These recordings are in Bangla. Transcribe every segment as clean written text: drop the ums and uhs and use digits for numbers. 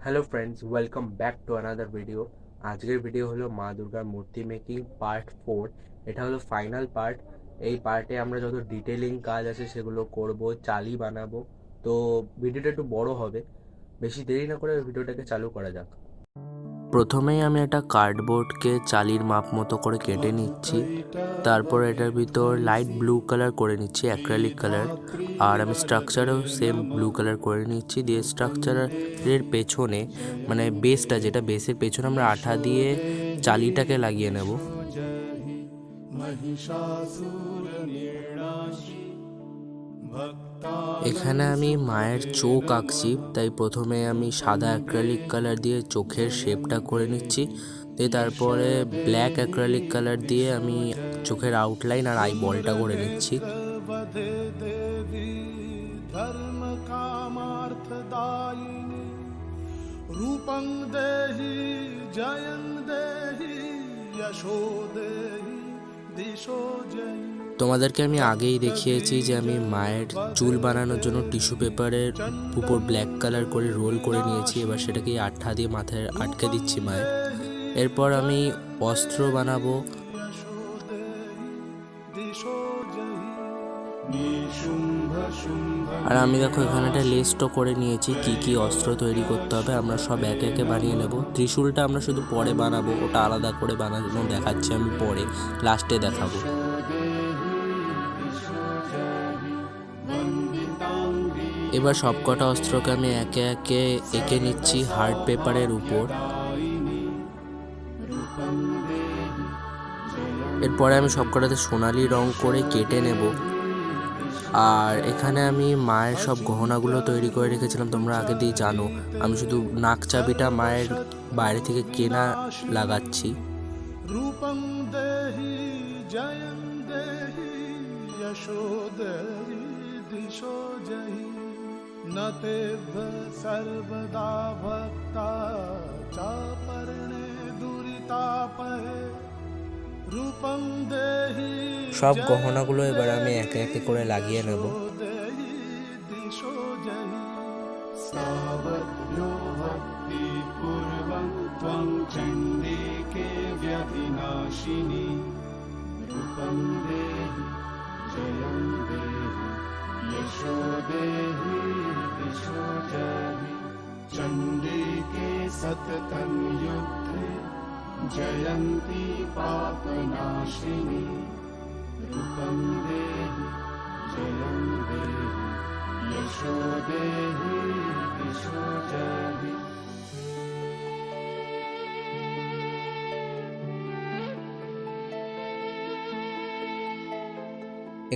Hello friends, welcome back to another video. আজকের ভিডিও হলো মা দুর্গার মূর্তি মেকিং পার্ট 4। এটা হলো ফাইনাল পার্ট। এই পার্টে আমরা যত ডিটেলিং কাজ আছে সেগুলো করব, চালি বানাবো। তো ভিডিওটা একটু বড় হবে, বেশি দেরি না করে ভিডিওটাকে চালু করা যাক। প্রথমেই আমি একটা কার্ডবোর্ডকে চালির মাপ মতো করে কেটে নিচ্ছি। তারপর এটার ভিতর লাইট ব্লু কালার করে নিচ্ছি, অ্যাক্রিলিক কালার। আর আমি স্ট্রাকচারও সেম ব্লু কালার করে নিচ্ছি। দিয়ে স্ট্রাকচারের পেছনে মানে বেসটা, যেটা বেসের পেছনে আমরা আঠা দিয়ে চালিটাকে লাগিয়ে নেব। এখানে আমি মায়ের চোখ আঁকছি, তাই প্রথমে আমি সাদা অ্যাক্রিলিক কালার দিয়ে চোখের শেপটা করে নিচ্ছি। তারপরে ব্ল্যাক অ্যাক্রিলিক কালার দিয়ে আমি চোখের আউটলাইন আর আই বলটা করে নিচ্ছি। রূপং দেহি জয়ং দেহি যশো দেহি দিশো জয়ি। তোমাদেরকে আমি আগেই দেখিয়েছি যে আমি মায়ের চুল বানানোর জন্য টিস্যু পেপারের উপর ব্ল্যাক কালার করে রোল করে নিয়েছি। এবার সেটাকে আঠা দিয়ে মাথায় আটকে দিচ্ছি মায়ের। এরপর আমি অস্ত্র বানাবো। আর আমি দেখো এখানে একটা লিস্টও করে নিয়েছি কি কি অস্ত্র তৈরি করতে হবে। আমরা সব একে একে বানিয়ে নেব। ত্রিশূলটা আমরা শুধু পরে বানাবো, ওটা আলাদা করে বানানো দেখাচ্ছি আমি পরে, লাস্টে দেখাবো। এবার সবকটা অস্ত্রকে আমি একে একে এঁকে নিচ্ছি হার্ড পেপারের উপর। এরপরে আমি সবকটাতে সোনালি রং করে কেটে নেব। আর এখানে আমি মায়ের সব গহনাগুলো তৈরি করে রেখেছিলাম, তোমরা আগে দিয়ে জানো। আমি শুধু নাক চাবিটা মায়ের বাইরে থেকে কেনা লাগাচ্ছি। রূপং দেহি জয়ং দেহি যশো দেহি দিশো জয়ি নতেভ্য সর্বদা ভক্তা চাপর্ণে দুরিতাপহে। রূপং দেহি সব গহনাগুলো এবার আমি একে একে করে লাগিয়ে নেব। चंडिके सततं युद्धे जयन्ती पापनाशिनी। रूपं देहि जयं देहि यशो देहि दिशो जयि।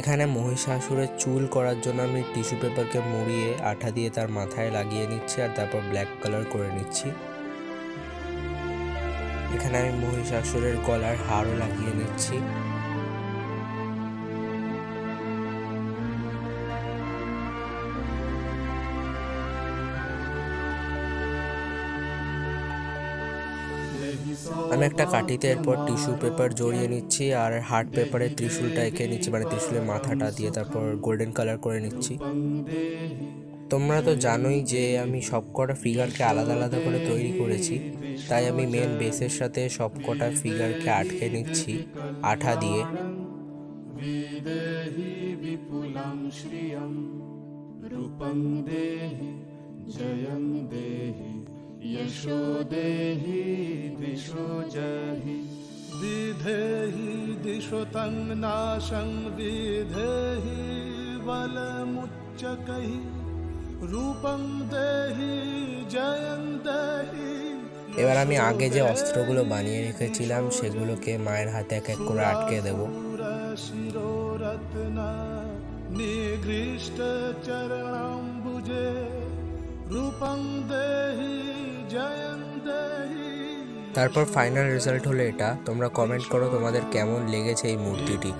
এখানে মহিষাসুরের চুল করার জন্য আমি টিস্যু পেপারকে মুড়িয়ে আঠা দিয়ে তার মাথায় লাগিয়ে নিচ্ছি, আর তারপর ব্ল্যাক কালার করে নিচ্ছি। এখানে আমি মহিষাসুরের গলার হারও লাগিয়ে নিচ্ছি। আমি একটা কাঠিতে এরপর টিস্যু পেপার জড়িয়ে নিচ্ছি, আর হার্ড পেপারে ত্রিশূলটা এঁকে নিচ্ছি, মানে ত্রিশূলের মাথাটা দিয়ে তারপর গোল্ডেন কালার করে নিচ্ছি। তোমরা তো জানোই যে আমি সবকটা ফিগারকে আলাদা আলাদা করে তৈরি করেছি, তাই আমি মেন বেসের সাথে সবকটা ফিগারকে আটকে নিচ্ছি আঠা দিয়ে। রূপং দেহি জয়ং দেহি यशो देहि दिशो जहि। विधेहि दिशो तं नाशं विधेहि बलमुच्चकहि। रूपं देहि जयं देहि। এবার আমি আগে যে অস্ত্রগুলো বানিয়ে রেখেছিলাম সেগুলোকে মায়ের হাতে এক এক করে আটকে দেব। নিগৃষ্ট চরণাম্বুজে রূপং দেহি জয়ং দেহি। তারপর ফাইনাল রেজাল্ট হলো এটা। তোমরা কমেন্ট করো তোমাদের কেমন লেগেছে এই মূর্তিটি।